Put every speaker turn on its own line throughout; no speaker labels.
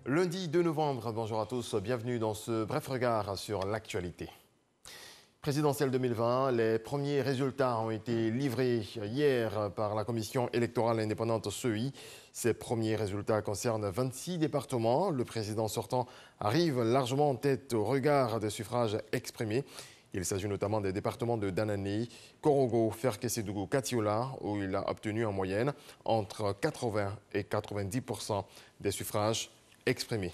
Lundi 2 novembre, bonjour à tous, bienvenue dans ce bref regard sur l'actualité. Présidentielle 2020, les premiers résultats ont été livrés hier par la Commission électorale indépendante CEI. Ces premiers résultats concernent 26 départements. Le président sortant arrive largement en tête au regard des suffrages exprimés. Il s'agit notamment des départements de Danane, Korogo, Ferkessédougou, Katiola, où il a obtenu en moyenne entre 80 et 90% des suffrages exprimés.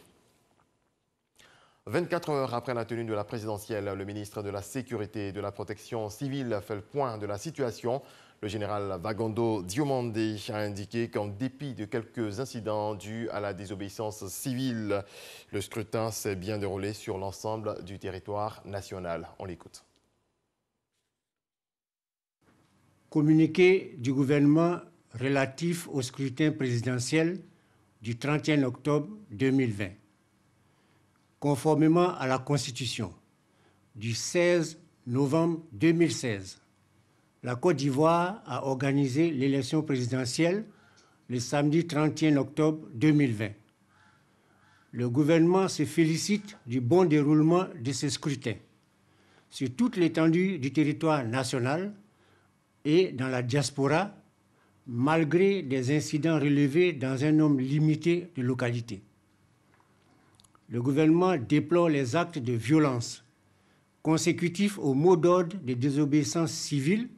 24 heures après la tenue de la présidentielle, le ministre de la Sécurité et de la Protection civile fait le point de la situation. Le général Vagondo Diomandé a indiqué qu'en dépit de quelques incidents dus à la désobéissance civile, le scrutin s'est bien déroulé sur l'ensemble du territoire national. On l'écoute.
Communiqué du gouvernement relatif au scrutin présidentiel du 31 octobre 2020. Conformément à la Constitution du 16 novembre 2016, la Côte d'Ivoire a organisé l'élection présidentielle le samedi 31 octobre 2020. Le gouvernement se félicite du bon déroulement de ce scrutin sur toute l'étendue du territoire national et dans la diaspora, malgré des incidents relevés dans un nombre limité de localités. Le gouvernement déplore les actes de violence consécutifs au mot d'ordre de désobéissance civile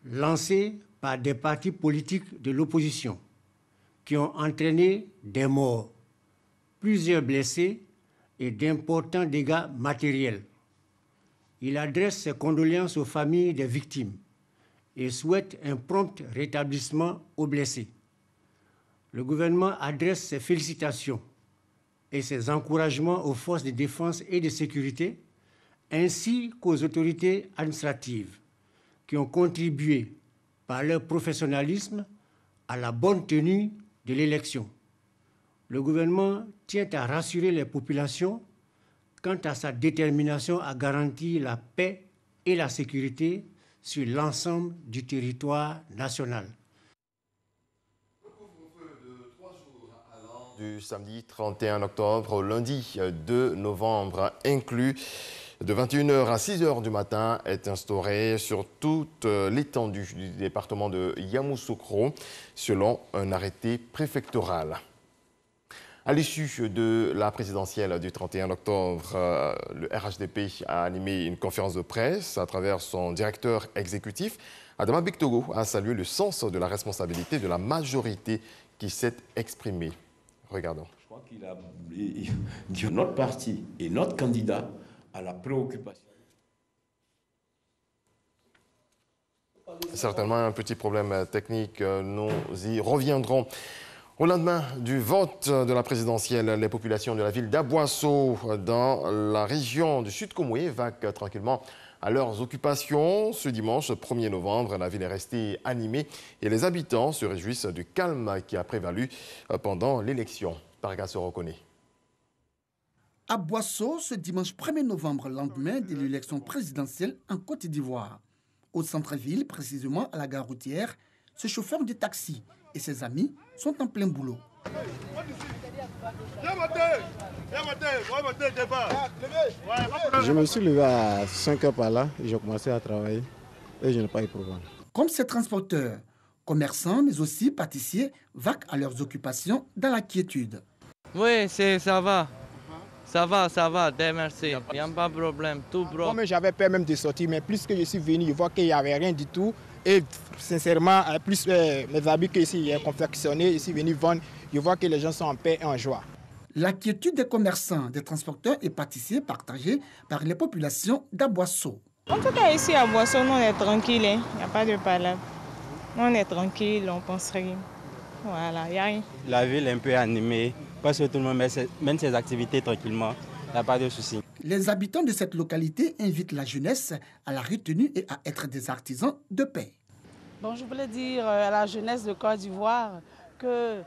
lancés par des partis politiques de l'opposition qui ont entraîné des morts, plusieurs blessés et d'importants dégâts matériels. Il adresse ses condoléances aux familles des victimes et souhaite un prompt rétablissement aux blessés. Le gouvernement adresse ses félicitations et ses encouragements aux forces de défense et de sécurité, ainsi qu'aux autorités administratives qui ont contribué par leur professionnalisme à la bonne tenue de l'élection. Le gouvernement tient à rassurer les populations quant à sa détermination à garantir la paix et la sécurité sur l'ensemble du territoire national.
Du samedi 31 octobre au lundi 2 novembre inclus, de 21h à 6h du matin, est instauré sur toute l'étendue du département de Yamoussoukro, selon un arrêté préfectoral. À l'issue de la présidentielle du 31 octobre, le RHDP a animé une conférence de presse à travers son directeur exécutif. Adama Bictogo a salué le sens de la responsabilité de la majorité qui s'est exprimée. Regardons.
Je crois qu'il a dit notre parti et notre candidat à la préoccupation.
Certainement un petit problème technique, nous y reviendrons. Au lendemain du vote de la présidentielle, les populations de la ville d'Aboisseau, dans la région du Sud-Komoué, vaquent tranquillement à leurs occupations. Ce dimanche 1er novembre, la ville est restée animée et les habitants se réjouissent du calme qui a prévalu pendant l'élection. Targa se reconnaît.
À Boisseau, ce dimanche 1er novembre, lendemain de l'élection présidentielle en Côte d'Ivoire. Au centre-ville, précisément à la gare routière, ce chauffeur de taxi et ses amis sont en plein boulot.
Je me suis levé à 5 heures par là et j'ai commencé à travailler et je n'ai pas eu de problème.
Comme ces transporteurs, commerçants mais aussi pâtissiers vaquent à leurs occupations dans la quiétude.
Oui, ça va. Ça va, merci. Il n'y a pas de problème, tout bro.
Moi, j'avais peur même de sortir, mais plus que je suis venu, je vois qu'il n'y avait rien du tout. Et sincèrement, plus mes habits que ici, il y a confectionné, ici venu vendre, je vois que les gens sont en paix et en joie.
La quiétude des commerçants, des transporteurs et pâtissiers partagée par les populations d'Aboisseau.
En tout cas, ici à Boisseau, nous on est tranquille, il n'y a pas de palabre. On est tranquille, on pense rien. Voilà, il n'y a rien.
La ville est un peu animée, parce que tout le monde mène ses activités tranquillement, il n'y a pas de souci.
Les habitants de cette localité invitent la jeunesse à la retenue et à être des artisans de paix.
Bon, je voulais dire à la jeunesse de Côte d'Ivoire que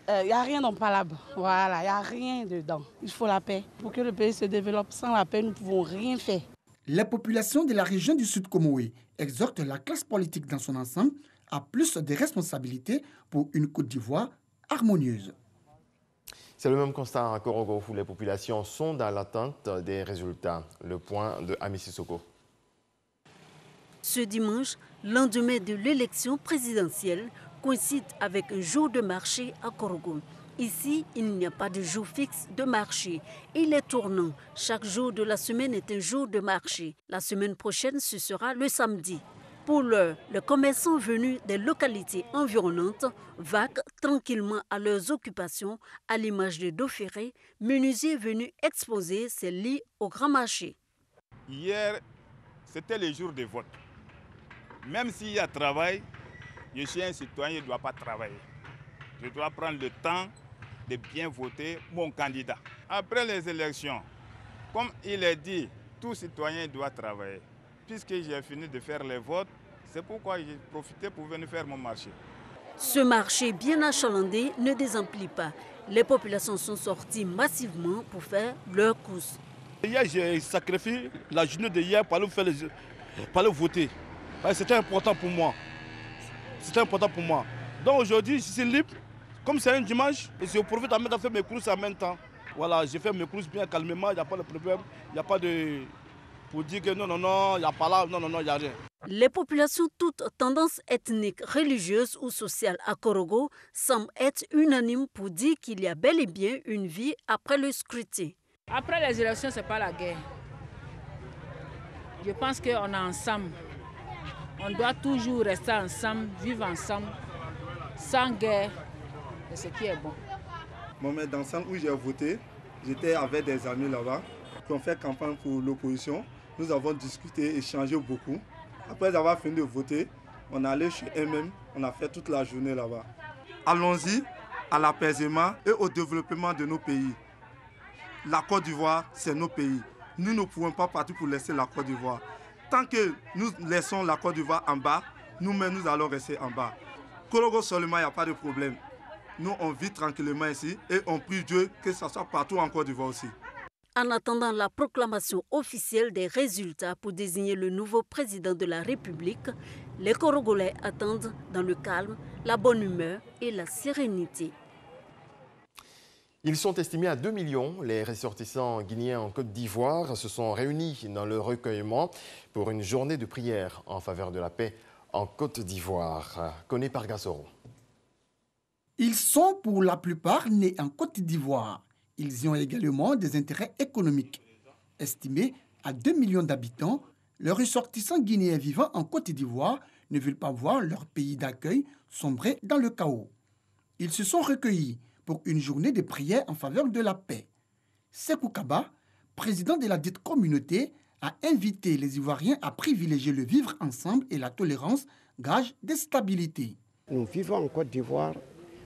il n'y a rien dans palabre. Voilà, il n'y a rien dedans. Il faut la paix. Pour que le pays se développe, sans la paix, nous ne pouvons rien faire.
Les populations de la région du Sud-Komoué exhortent la classe politique dans son ensemble à plus de responsabilités pour une Côte d'Ivoire harmonieuse.
C'est le même constat à Korogo où les populations sont dans l'attente des résultats. Le point de Ami Sissoko.
Ce dimanche, lendemain de l'élection présidentielle, coïncide avec un jour de marché à Korogo. Ici, il n'y a pas de jour fixe de marché. Il est tournant. Chaque jour de la semaine est un jour de marché. La semaine prochaine, ce sera le samedi. Pour l'heure, les commerçants venus des localités environnantes vaquent tranquillement à leurs occupations, à l'image de Doféré, menuisier venu exposer ses lits au grand marché.
Hier, c'était le jour de vote. Même s'il y a travail, je suis un citoyen, je ne dois pas travailler. Je dois prendre le temps de bien voter mon candidat. Après les élections, comme il est dit, tout citoyen doit travailler. Puisque j'ai fini de faire les votes, c'est pourquoi j'ai profité pour venir faire mon marché.
Ce marché bien achalandé ne désemplit pas. Les populations sont sorties massivement pour faire leurs courses.
Hier, j'ai sacrifié la journée de hier pour aller voter. C'était important pour moi. C'était important pour moi. Donc aujourd'hui, je suis libre. Comme c'est un dimanche, je profite de faire mes courses en même temps. Voilà, j'ai fait mes courses bien calmement, il n'y a pas de problème. Il n'y a pas de... Pour dire que non, il n'y a pas là, non, il n'y a rien.
Les populations, toutes tendances ethniques, religieuses ou sociales à Korogo, semblent être unanimes pour dire qu'il y a bel et bien une vie après le scrutin.
Après les élections, ce n'est pas la guerre. Je pense qu'on est ensemble. On doit toujours rester ensemble, vivre ensemble, sans guerre. C'est ce qui est bon.
Moment d'ensemble où j'ai voté, j'étais avec des amis là-bas qui ont fait campagne pour l'opposition. Nous avons discuté, échangé beaucoup. Après avoir fini de voter, on est allé chez eux-mêmes, on a fait toute la journée là-bas. Allons-y à l'apaisement et au développement de nos pays. La Côte d'Ivoire, c'est nos pays. Nous ne pouvons pas partir pour laisser la Côte d'Ivoire. Tant que nous laissons la Côte d'Ivoire en bas, nous-mêmes, nous allons rester en bas. Korogo seulement, il n'y a pas de problème. Nous, on vit tranquillement ici et on prie Dieu que ça soit partout en Côte d'Ivoire aussi.
En attendant la proclamation officielle des résultats pour désigner le nouveau président de la République, les Korogolais attendent dans le calme, la bonne humeur et la sérénité.
Ils sont estimés à 2 millions. Les ressortissants guinéens en Côte d'Ivoire se sont réunis dans le recueillement pour une journée de prière en faveur de la paix en Côte d'Ivoire. Connu par Gassoro.
Ils sont pour la plupart nés en Côte d'Ivoire. Ils y ont également des intérêts économiques. Estimés à 2 millions d'habitants, les ressortissants guinéens vivant en Côte d'Ivoire ne veulent pas voir leur pays d'accueil sombrer dans le chaos. Ils se sont recueillis pour une journée de prière en faveur de la paix. Sekou Kaba, président de la dite communauté, a invité les Ivoiriens à privilégier le vivre ensemble et la tolérance, gage de stabilité.
Nous vivons en Côte d'Ivoire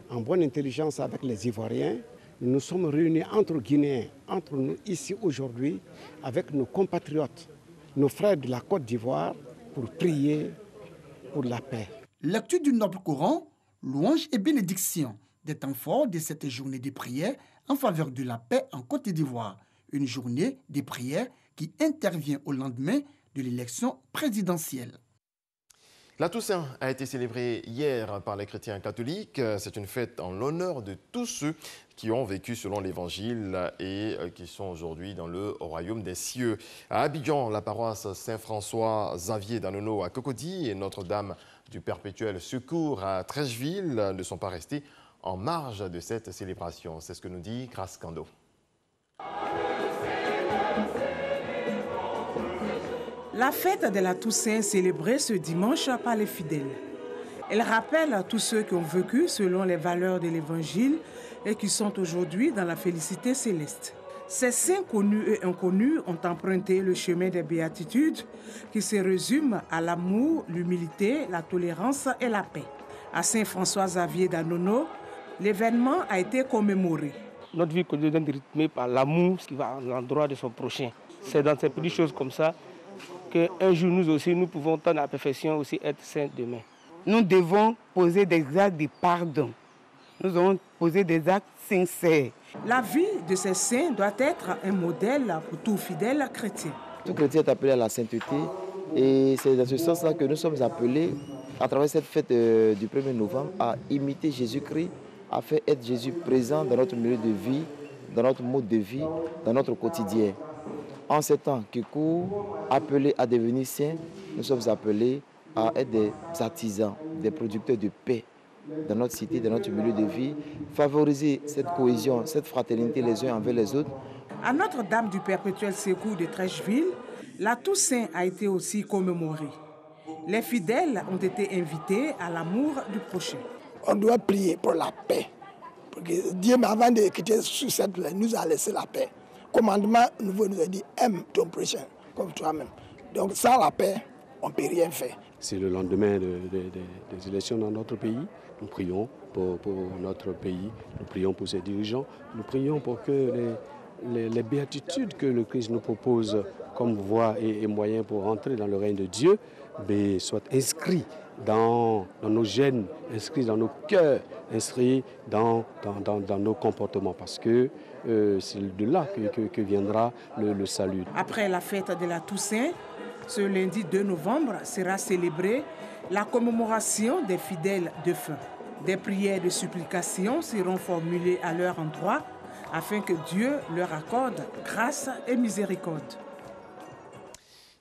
en bonne intelligence avec les Ivoiriens. Nous nous sommes réunis entre Guinéens, entre nous ici aujourd'hui, avec nos compatriotes, nos frères de la Côte d'Ivoire, pour prier pour la paix.
Lecture du noble Coran, louange et bénédiction, des temps forts de cette journée de prière en faveur de la paix en Côte d'Ivoire. Une journée de prière qui intervient au lendemain de l'élection présidentielle.
La Toussaint a été célébrée hier par les chrétiens catholiques. C'est une fête en l'honneur de tous ceux qui ont vécu selon l'Évangile et qui sont aujourd'hui dans le royaume des cieux. À Abidjan, la paroisse Saint-François-Xavier d'Anono à Cocody et Notre-Dame du Perpétuel Secours à Trècheville ne sont pas restés en marge de cette célébration. C'est ce que nous dit Grace Kando.
La fête de la Toussaint célébrée ce dimanche par les fidèles. Elle rappelle à tous ceux qui ont vécu selon les valeurs de l'Évangile et qui sont aujourd'hui dans la félicité céleste. Ces saints connus et inconnus ont emprunté le chemin des béatitudes qui se résume à l'amour, l'humilité, la tolérance et la paix. À Saint-François-Xavier d'Anono, l'événement a été commémoré.
Notre vie est rythmée par l'amour qui va à l'endroit de son prochain. C'est dans ces petites choses comme ça qu'un jour nous aussi, nous pouvons tendre à la perfection aussi être saints demain.
Nous devons poser des actes de pardon. Nous devons poser des actes sincères.
La vie de ces saints doit être un modèle pour tout fidèle chrétien.
Tout chrétien est appelé à la sainteté et c'est dans ce sens-là que nous sommes appelés, à travers cette fête du 1er novembre, à imiter Jésus-Christ, a fait être Jésus présent dans notre milieu de vie, dans notre mode de vie, dans notre quotidien. En ces temps qui courent, appelés à devenir saints, nous sommes appelés à être des artisans, des producteurs de paix dans notre cité, dans notre milieu de vie, favoriser cette cohésion, cette fraternité les uns envers les autres.
À Notre-Dame du Perpétuel Secours de Trècheville, la Toussaint a été aussi commémorée. Les fidèles ont été invités à l'amour du prochain.
On doit prier pour la paix. Parce que Dieu, avant de quitter sur cette terre, nous a laissé la paix. Le commandement nouveau nous a dit aime ton prochain comme toi-même. Donc sans la paix, on ne peut rien faire.
C'est le lendemain des élections dans notre pays. Nous prions pour notre pays, nous prions pour ses dirigeants, nous prions pour que les béatitudes que le Christ nous propose comme voie et moyen pour entrer dans le règne de Dieu soient inscrits dans nos gènes, inscrits dans nos cœurs, inscrits dans nos comportements, parce que c'est de là que viendra le salut.
Après la fête de la Toussaint, ce lundi 2 novembre sera célébrée la commémoration des fidèles défunts. Des prières de supplication seront formulées à leur endroit afin que Dieu leur accorde grâce et miséricorde.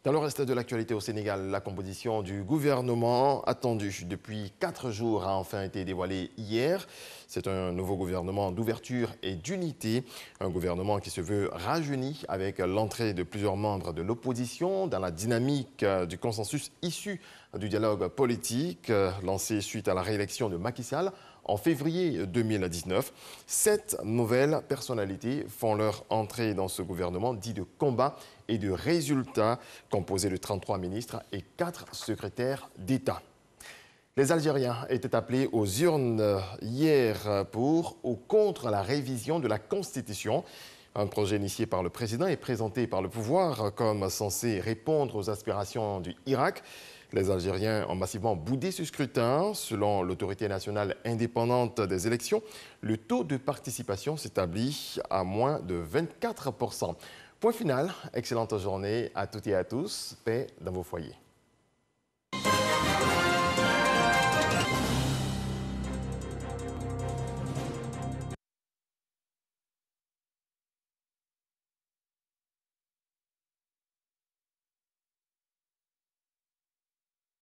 Dans le reste de l'actualité au Sénégal, la composition du gouvernement attendue depuis 4 jours a enfin été dévoilée hier. C'est un nouveau gouvernement d'ouverture et d'unité, un gouvernement qui se veut rajeuni avec l'entrée de plusieurs membres de l'opposition dans la dynamique du consensus issu du dialogue politique lancé suite à la réélection de Macky Sall en février 2019. 7 nouvelles personnalités font leur entrée dans ce gouvernement dit de combat et de résultats, composé de 33 ministres et 4 secrétaires d'État. Les Algériens étaient appelés aux urnes hier pour ou contre la révision de la Constitution. Un projet initié par le président et présenté par le pouvoir comme censé répondre aux aspirations du Irak. Les Algériens ont massivement boudé ce scrutin. Selon l'autorité nationale indépendante des élections, le taux de participation s'établit à moins de 24%. Point final, excellente journée à toutes et à tous. Paix dans vos foyers.